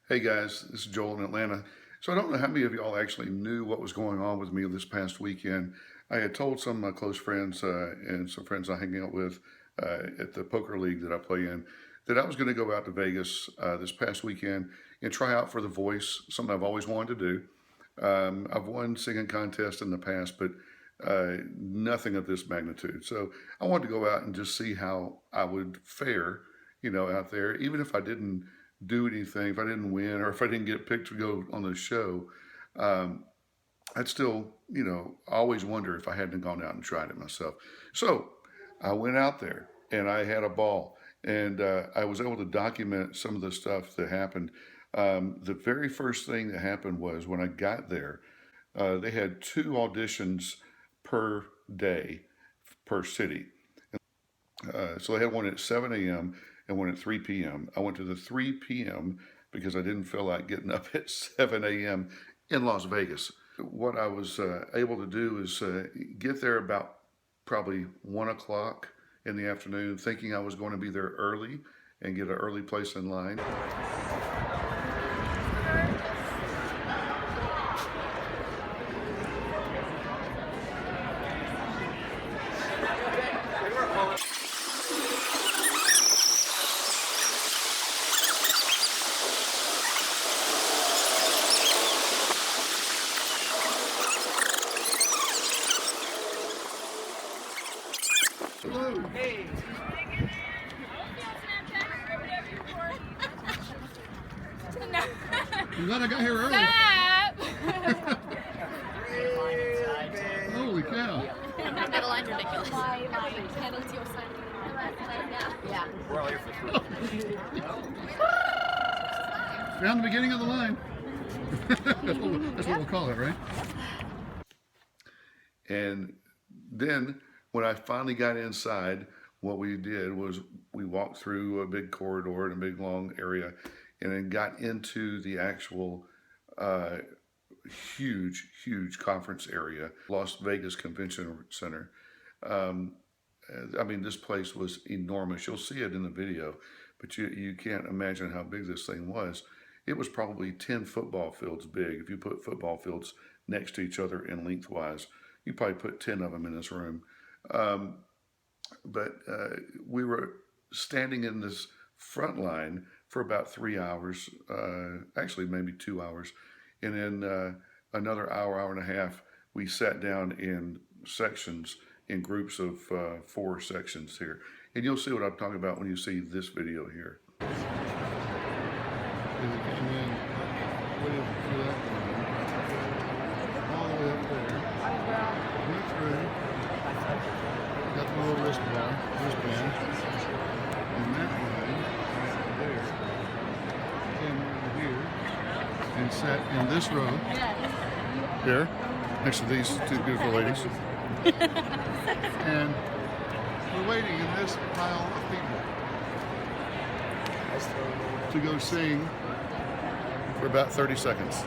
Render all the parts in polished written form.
Hey guys, this is Joel in Atlanta. So I don't know how many of y'all actually knew what was going on with me this past weekend. I had told some of my close friends and some friends I hang out with at the poker league that I play in that I was going to go out to Vegas this past weekend and try out for The Voice, something I've always wanted to do. I've won singing contests in the past, but nothing of this magnitude. So I wanted to go out and just see how I would fare, out there, even if I didn't do anything, if I didn't win or if I didn't get picked to go on the show. um, I'd still, always wonder if I hadn't gone out and tried it myself. So I went out there and I had a ball, and I was able to document some of the stuff that happened. The very first thing that happened was when I got there, they had two auditions per day per city. So they had one at 7 a.m. and one at 3 p.m. I went to the 3 p.m. because I didn't feel like getting up at 7 a.m. in Las Vegas. What I was able to do is get there about probably 1 o'clock in the afternoon, thinking I was going to be there early and get an early place in line. Hello. Hey. I'm glad I got here early. Holy cow. That line's ridiculous. Yeah. We're all here for free. Found the beginning of the line. That's what we'll call it, right? And then when I finally got inside, what we did was we walked through a big corridor and a big long area and then got into the actual huge conference area, Las Vegas Convention Center. I mean, this place was enormous. You'll see it in the video, but you can't imagine how big this thing was. It was probably 10 football fields big. If you put football fields next to each other and lengthwise, you probably put 10 of them in this room. But we were standing in this front line for about 3 hours, actually maybe 2 hours. And then another hour and a half, we sat down in sections, in groups of 4 sections here. And you'll see what I'm talking about when you see this video here. And then way up through that line, all the way up there, went through, got the little wristband, and that line right there, came over here and sat in this row here, next to these two beautiful ladies. And we're waiting in this pile of people to go sing for about 30 seconds.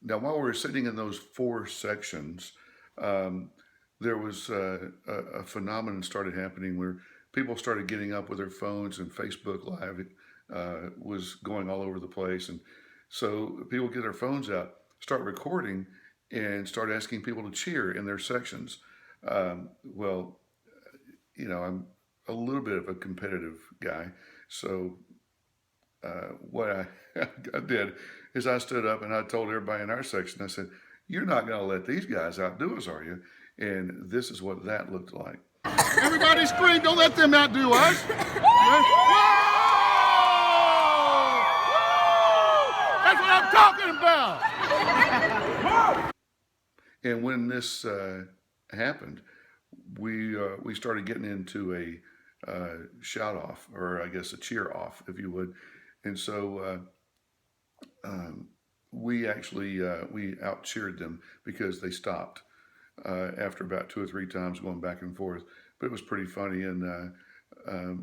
Now, while we were sitting in those 4 sections, there was a phenomenon started happening where people started getting up with their phones, and Facebook Live was going all over the place. And so people get their phones out, start recording, and start asking people to cheer in their sections. Well, I'm a little bit of a competitive guy. So what I did is I stood up and I told everybody in our section, I said, "You're not going to let these guys outdo us, are you?" And this is what that looked like. Everybody scream, "Don't let them outdo us." That's what I'm talking about. And when this happened, we started getting into a shout off, or I guess a cheer off, if you would. And so we actually we out cheered them because they stopped after about 2 or 3 times going back and forth. But it was pretty funny, and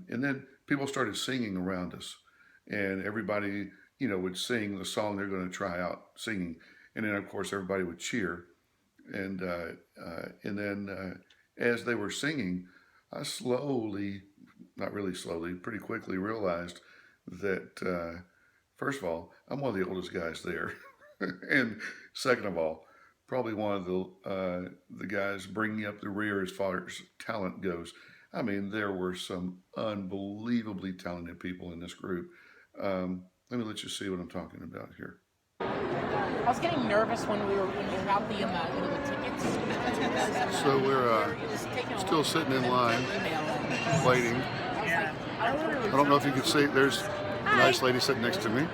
then people started singing around us, and everybody would sing the song they're going to try out singing, and then of course everybody would cheer, and then as they were singing, I slowly, not really slowly, pretty quickly realized that, first of all, I'm one of the oldest guys there. And second of all, probably one of the guys bringing up the rear as far as talent goes. I mean, there were some unbelievably talented people in this group. Let me let you see what I'm talking about here. I was getting nervous when we got the tickets. So we're still sitting in line, waiting. I don't know if you can see, there's a nice lady sitting next to me.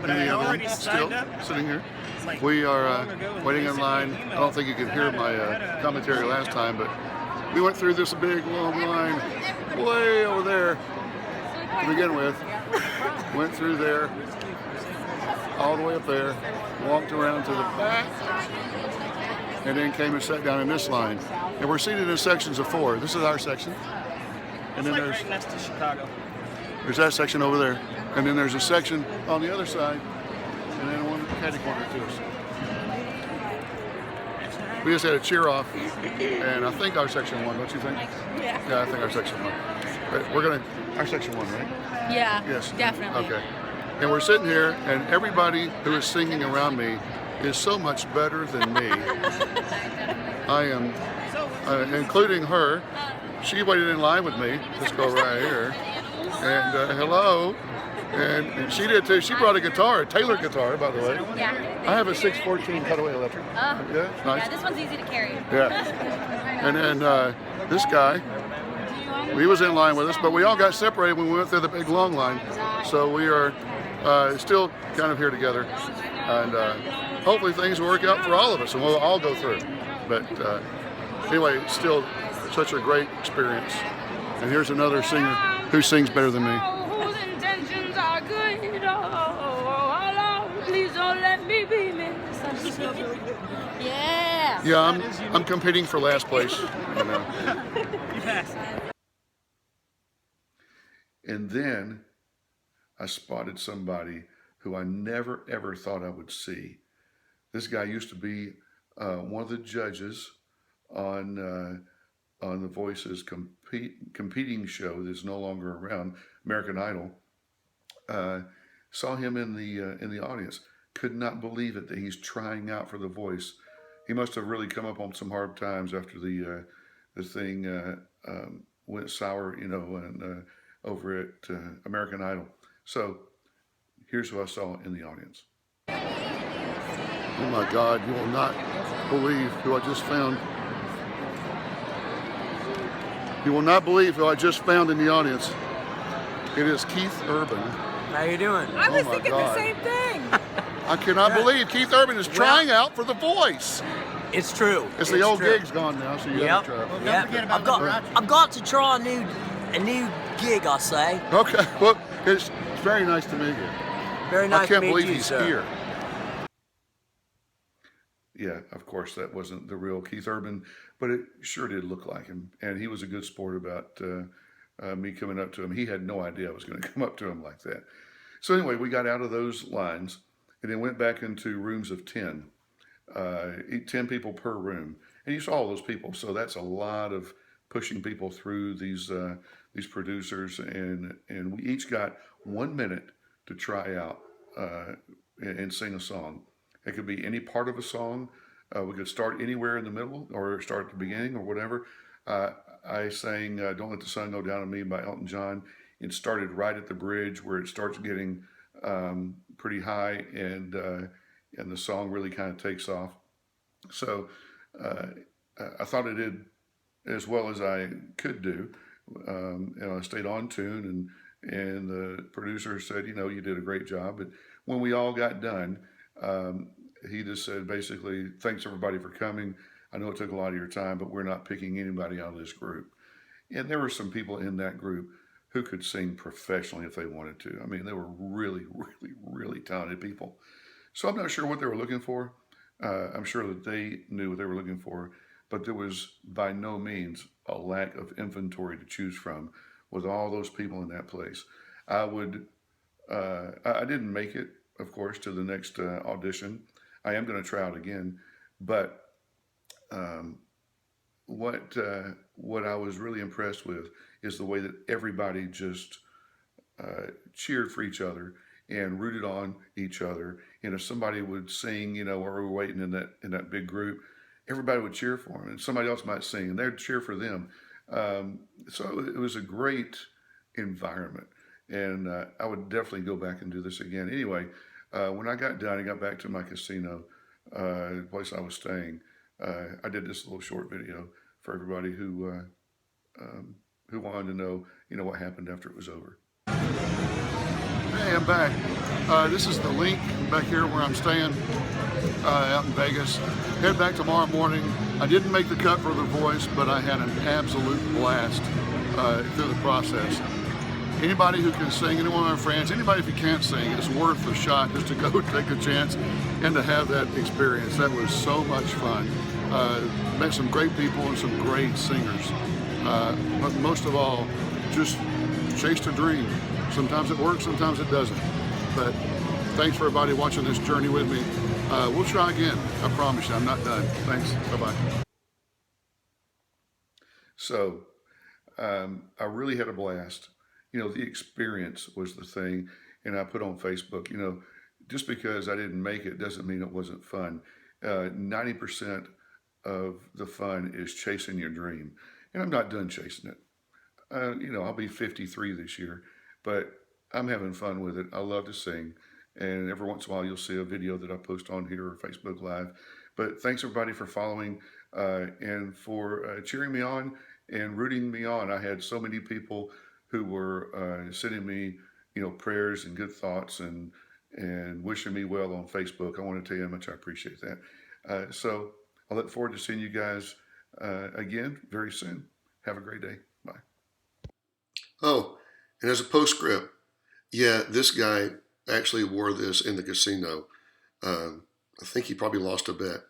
But I already still signed up. sitting here. We are waiting in line. I don't think you could hear my commentary last time, but we went through this big long line way over there to begin with. Went through there, all the way up there, walked around to the back, and then came and sat down in this line. And we're seated in sections of 4. This is our section. And then there's right next to Chicago. There's that section over there. And then there's a section on the other side. And then one catty corner to us. We just had a cheer off. And I think our section won, don't you think? Yeah, I think our section won. But our section won, right? Yeah. Yes. Definitely. Okay. And we're sitting here, and everybody who is singing around me is so much better than me. I am, including her. She waited in line with me. Let's go right here. And hello. And she did too. She brought a guitar, a Taylor guitar, by the way. Yeah. I have a 614 cutaway electric. Yeah, it's nice. Yeah, this one's easy to carry. Yeah. And then this guy, he was in line with us, but we all got separated when we went through the big long line. So we are still kind of here together. And hopefully things will work out for all of us and we'll all go through. But anyway, it's still such a great experience. And here's another singer who sings better than me. Whose intentions are good. Oh, Lord, please don't let me be misunderstood. Yeah. Yeah, I'm competing for last place. You know. You passed. And then I spotted somebody who I never ever thought I would see. This guy used to be one of the judges on the Voice's competing show that's no longer around, American Idol. Saw him in the audience. Could not believe it that he's trying out for the Voice. He must have really come up on some hard times after the thing went sour, you know, and over at American Idol. So here's who I saw in the audience. Oh my God, you will not believe who I just found. You will not believe who I just found in the audience. It is Keith Urban. How you doing? I was my thinking God. the same thing. I cannot believe Keith Urban is trying out for The Voice. It's true. It's the old true. gig's gone now, so you Yep. have to try. Yep. I've got to try a new gig, I say. Okay, well, it's very nice to meet you. Very nice I can't to meet believe you, he's sir. here. Yeah, of course, that wasn't the real Keith Urban, but it sure did look like him. And he was a good sport about me coming up to him. He had no idea I was going to come up to him like that. So anyway, we got out of those lines and then went back into rooms of 10. 10 people per room. And you saw all those people. So that's a lot of pushing people through these producers. And we each got 1 minute to try out and sing a song. It could be any part of a song. We could start anywhere in the middle or start at the beginning or whatever. I sang Don't Let the Sun Go Down on Me by Elton John. It started right at the bridge where it starts getting pretty high and the song really kind of takes off. So I thought I did as well as I could do. And I stayed on tune and the producer said, you know, you did a great job. But when we all got done, he just said basically, thanks everybody for coming. I know it took a lot of your time, but we're not picking anybody out of this group. And there were some people in that group who could sing professionally if they wanted to. I mean, they were really, really, really talented people. So I'm not sure what they were looking for. I'm sure that they knew what they were looking for, but there was by no means a lack of inventory to choose from with all those people in that place. I didn't make it, of course, to the next audition. I am going to try out again, but what I was really impressed with is the way that everybody just cheered for each other and rooted on each other. And if somebody would sing, while we were waiting in that big group, everybody would cheer for them, and somebody else might sing, and they'd cheer for them. So it was a great environment, and I would definitely go back and do this again. Anyway, when I got done, I got back to my casino, the place I was staying. I did this little short video for everybody who wanted to know, what happened after it was over. Hey, I'm back. This is the link back here where I'm staying out in Vegas. Head back tomorrow morning. I didn't make the cut for The Voice, but I had an absolute blast through the process. Anybody who can sing, any one of my friends, anybody if you can't sing, it's worth a shot just to go take a chance and to have that experience. That was so much fun. Met some great people and some great singers. But most of all, just chased a dream. Sometimes it works, sometimes it doesn't. But thanks for everybody watching this journey with me. We'll try again. I promise you, I'm not done. Thanks. Bye-bye. So, I really had a blast. The experience was the thing. And I put on Facebook, just because I didn't make it doesn't mean it wasn't fun. 90% of the fun is chasing your dream. And I'm not done chasing it. I'll be 53 this year, but I'm having fun with it. I love to sing. And every once in a while, you'll see a video that I post on here or Facebook Live. But thanks everybody for following and for cheering me on and rooting me on. I had so many people who were sending me, prayers and good thoughts and wishing me well on Facebook. I want to tell you how much I appreciate that. So I look forward to seeing you guys again very soon. Have a great day. Bye. Oh, and as a postscript, yeah, this guy actually wore this in the casino. I think he probably lost a bet.